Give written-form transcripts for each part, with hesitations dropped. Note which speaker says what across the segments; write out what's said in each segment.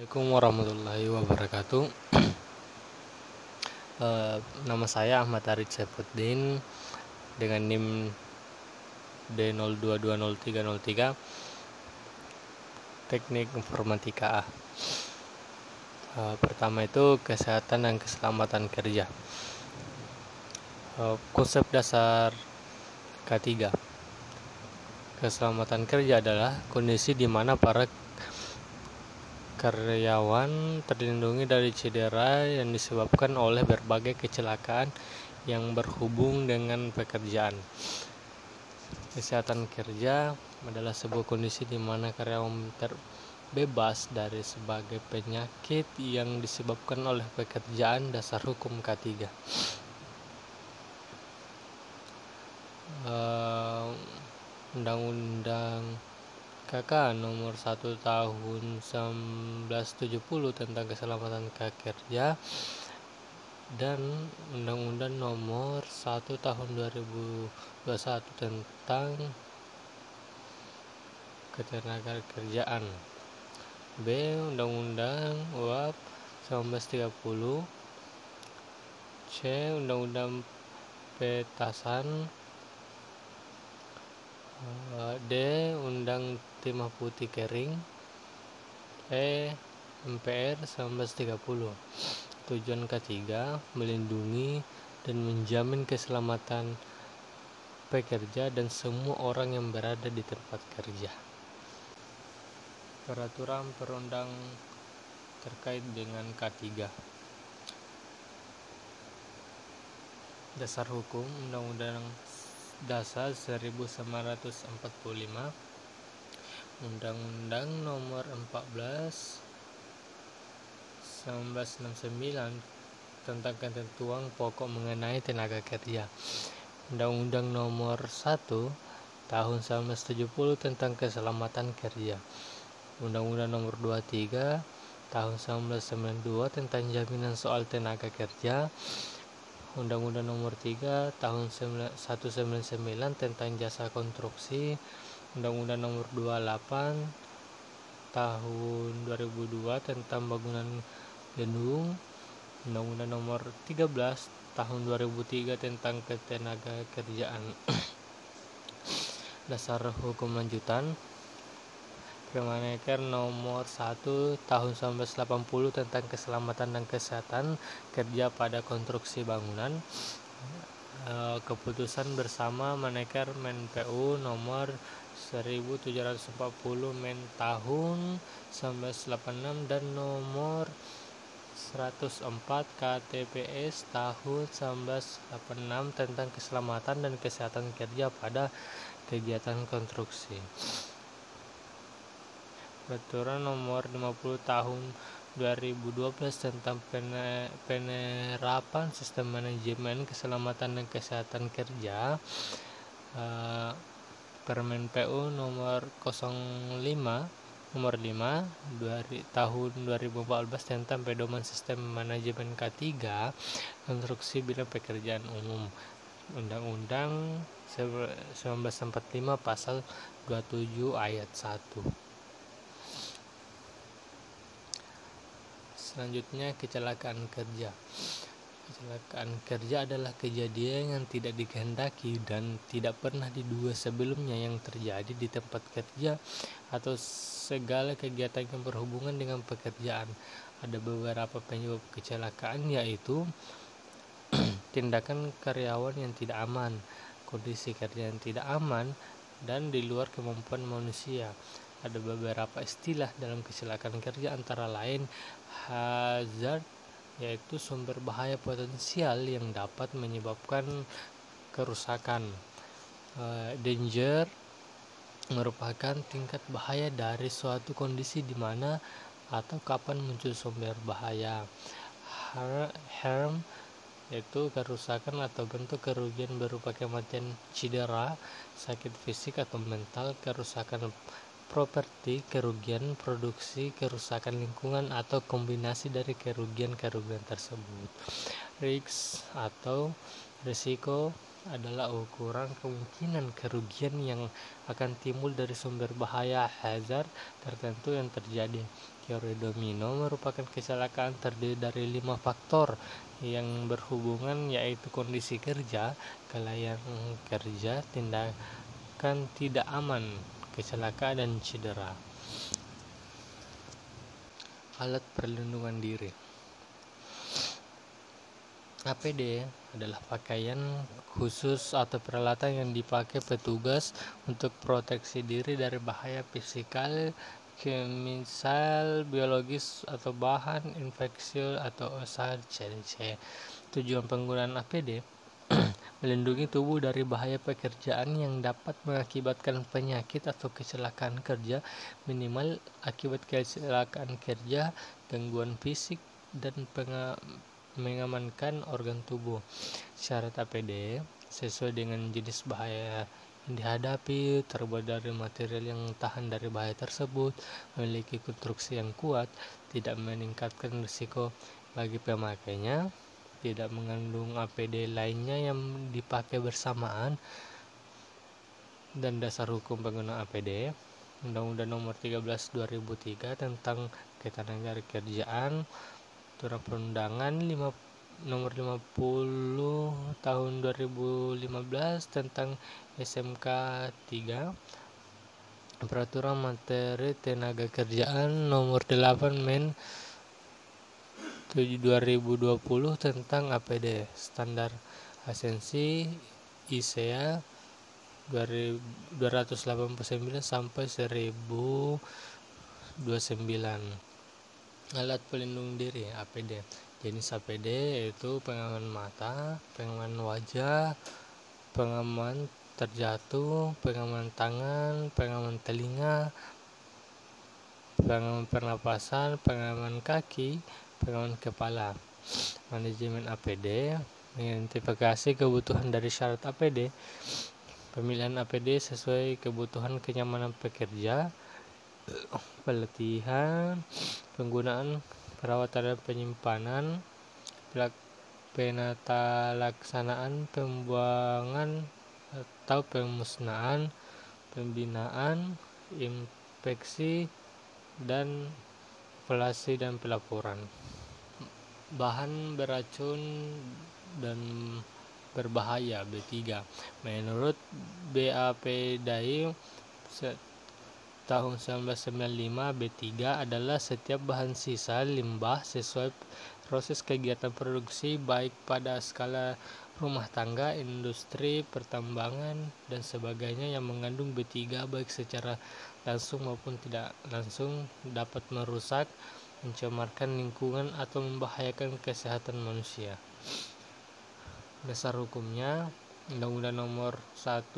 Speaker 1: Assalamualaikum warahmatullahi wabarakatuh. Nama saya Ahmad Arif Saifuddin dengan NIM D02203003 Teknik Informatika A. Pertama itu kesehatan dan keselamatan kerja. Konsep dasar K3. Keselamatan kerja adalah kondisi di mana para karyawan terlindungi dari cedera yang disebabkan oleh berbagai kecelakaan yang berhubung dengan pekerjaan. Kesehatan kerja adalah sebuah kondisi di mana karyawan terbebas dari sebagai penyakit yang disebabkan oleh pekerjaan. Dasar hukum K3. Undang-Undang KK nomor 1 tahun 1970 tentang keselamatan kerja dan Undang-Undang nomor 1 tahun 2021 tentang ketenagakerjaan. B. Undang-Undang UAP 1930. C. Undang-Undang Petasan. D. Undang Timah Putih Kering. E. MPR 1930. Tujuan K3 melindungi dan menjamin keselamatan pekerja dan semua orang yang berada di tempat kerja. Peraturan perundang terkait dengan K3. Dasar hukum Undang-Undang Dasar 1945, Undang-Undang nomor 14 1969 tentang ketentuan pokok mengenai tenaga kerja, Undang-Undang nomor 1 tahun 1970 tentang keselamatan kerja, Undang-Undang nomor 23 tahun 1992 tentang jaminan soal tenaga kerja, Undang-Undang nomor 3 tahun 1999 tentang jasa konstruksi, Undang-Undang nomor 28 tahun 2002 tentang bangunan gedung, Undang-Undang nomor 13 tahun 2003 tentang ketenagakerjaan. Dasar hukum lanjutan. Permenaker nomor 1 tahun 1980 tentang keselamatan dan kesehatan kerja pada konstruksi bangunan. Keputusan bersama Menaker Menpu nomor 1740 Men tahun 1986 dan nomor 104 KTPS tahun 1986 tentang keselamatan dan kesehatan kerja pada kegiatan konstruksi. Peraturan nomor 50 tahun 2012 tentang penerapan sistem manajemen keselamatan dan kesehatan kerja. Permen PU nomor 05 nomor 5 tahun 2014 tentang pedoman sistem manajemen K3 konstruksi bidang pekerjaan umum, Undang-Undang 1945 pasal 27 ayat 1. Selanjutnya, kecelakaan kerja. Kecelakaan kerja adalah kejadian yang tidak dikehendaki dan tidak pernah diduga sebelumnya yang terjadi di tempat kerja atau segala kegiatan yang berhubungan dengan pekerjaan. Ada beberapa penyebab kecelakaan, yaitu tindakan karyawan yang tidak aman, kondisi kerja yang tidak aman, dan di luar kemampuan manusia. Ada beberapa istilah dalam kecelakaan kerja, antara lain hazard, yaitu sumber bahaya potensial yang dapat menyebabkan kerusakan. Danger merupakan tingkat bahaya dari suatu kondisi di mana atau kapan muncul sumber bahaya. Harm yaitu kerusakan atau bentuk kerugian berupa kematian, cedera, sakit fisik atau mental, kerusakan properti, kerugian produksi, kerusakan lingkungan, atau kombinasi dari kerugian tersebut. Risk atau risiko adalah ukuran kemungkinan kerugian yang akan timbul dari sumber bahaya hazard tertentu yang terjadi. Teori domino merupakan kecelakaan terdiri dari 5 faktor yang berhubungan, yaitu kondisi kerja, kelalaian kerja, tindakan tidak aman, kecelakaan, dan cedera. Alat perlindungan diri. APD adalah pakaian khusus atau peralatan yang dipakai petugas untuk proteksi diri dari bahaya fisikal, kimia, biologis, atau bahan infeksius atau usaha CDC. Tujuan penggunaan APD melindungi tubuh dari bahaya pekerjaan yang dapat mengakibatkan penyakit atau kecelakaan kerja, minimal akibat kecelakaan kerja, gangguan fisik, dan mengamankan organ tubuh. Syarat APD sesuai dengan jenis bahaya yang dihadapi, terbuat dari material yang tahan dari bahaya tersebut, memiliki konstruksi yang kuat, tidak meningkatkan risiko bagi pemakainya, tidak mengandung APD lainnya yang dipakai bersamaan, dan dasar hukum penggunaan APD. Undang-Undang Nomor 13 2003 tentang Ketenagakerjaan, Peraturan Perundangan Nomor 50 Tahun 2015 tentang SMK 3, Peraturan Materi Tenaga Kerjaan Nomor 8 Men 2020 tentang APD, Standar Asensi ISEA 289 sampai 1029. Alat pelindung diri APD. Jenis APD yaitu pengaman mata, pengaman wajah, pengaman terjatuh, pengaman tangan, pengaman telinga, pengaman pernapasan, pengaman kaki, pengaman kepala. Manajemen APD mengidentifikasi kebutuhan dari syarat APD, pemilihan APD sesuai kebutuhan kenyamanan pekerja, pelatihan, penggunaan, perawatan dan penyimpanan, penatalaksanaan, pembuangan atau pemusnahan, pembinaan, inspeksi, dan evaluasi dan pelaporan. Bahan beracun dan berbahaya B3. Menurut BAPDAI tahun 1995, B3 adalah setiap bahan sisa limbah sesuai proses kegiatan produksi baik pada skala rumah tangga, industri, pertambangan, dan sebagainya yang mengandung B3 baik secara langsung maupun tidak langsung dapat merusak, mencemarkan lingkungan atau membahayakan kesehatan manusia. Dasar hukumnya Undang-Undang Nomor 1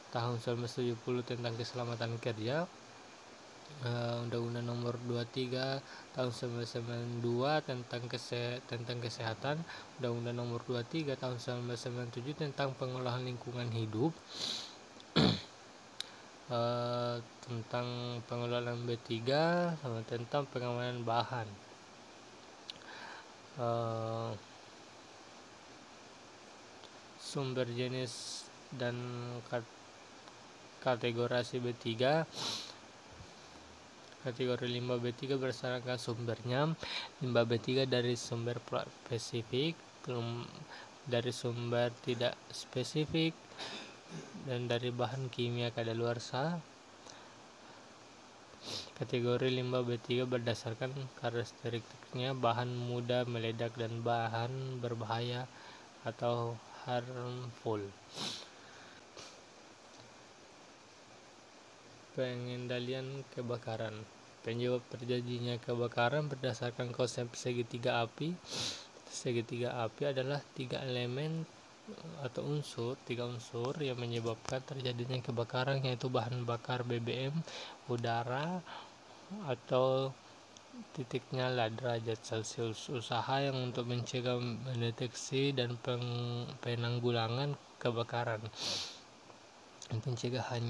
Speaker 1: Tahun 1970 tentang Keselamatan Kerja, Undang-Undang Nomor 23 Tahun 1992 tentang Kesehatan, Undang-Undang Nomor 23 Tahun 1997 tentang Pengolahan Lingkungan Hidup, tentang pengelolaan B3, sama tentang pengamanan bahan. Sumber jenis dan kategori B3. Kategori limbah B3 berdasarkan sumbernya. Limbah B3 dari sumber spesifik, dari sumber tidak spesifik, dan dari bahan kimia kadaluarsa. Kategori limbah B3 berdasarkan karakteristiknya: bahan mudah meledak dan bahan berbahaya atau harmful. Pengendalian kebakaran. Penyebab terjadinya kebakaran berdasarkan konsep segitiga api. Segitiga api adalah tiga unsur yang menyebabkan terjadinya kebakaran, yaitu bahan bakar BBM, udara, atau titik nyala derajat Celcius. Usaha yang untuk mencegah, mendeteksi, dan penanggulangan kebakaran. Pencegahan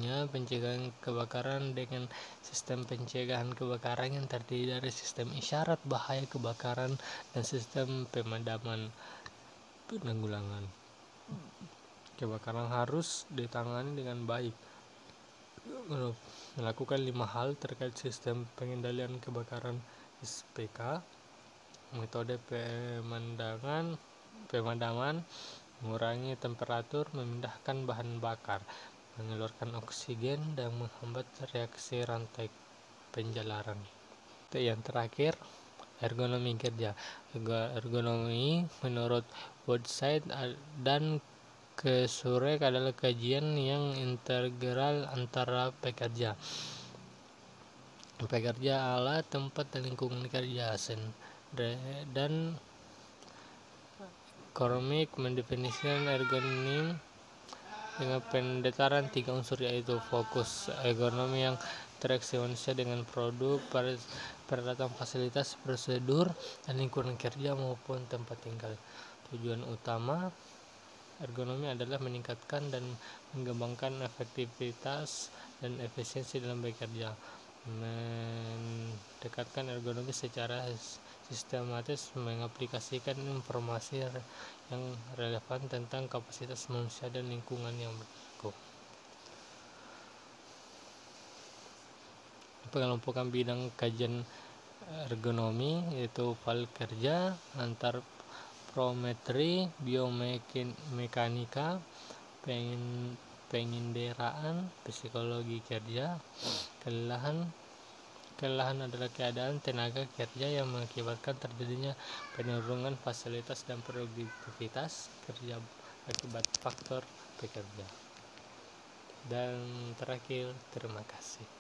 Speaker 1: kebakaran dengan sistem pencegahan kebakaran yang terdiri dari sistem isyarat bahaya kebakaran dan sistem pemadaman penanggulangan. Kebakaran harus ditangani dengan baik. Melakukan 5 hal terkait sistem pengendalian kebakaran SPK, metode pemadaman, mengurangi temperatur, memindahkan bahan bakar, mengeluarkan oksigen, dan menghambat reaksi rantai penjalaran. Yang terakhir, ergonomi kerja. Ergonomi menurut Woodside dan Kesurek adalah kajian yang integral antara pekerja, alat, tempat, dan lingkungan kerja. Dan Cormick mendefinisikan ergonomi dengan pendekatan 3 unsur, yaitu fokus ergonomi yang interaksi manusia dengan produk, peralatan, fasilitas, prosedur, dan lingkungan kerja maupun tempat tinggal. Tujuan utama ergonomi adalah meningkatkan dan mengembangkan efektivitas dan efisiensi dalam bekerja. Mendekatkan ergonomi secara sistematis, mengaplikasikan informasi yang relevan tentang kapasitas manusia dan lingkungan yang berlaku. Pengelompokan bidang kajian ergonomi yaitu file kerja, antropometri, biomekanika, penginderaan, psikologi kerja. Kelelahan adalah keadaan tenaga kerja yang mengakibatkan terjadinya penurunan fasilitas dan produktivitas kerja akibat faktor pekerja. Dan terakhir, terima kasih.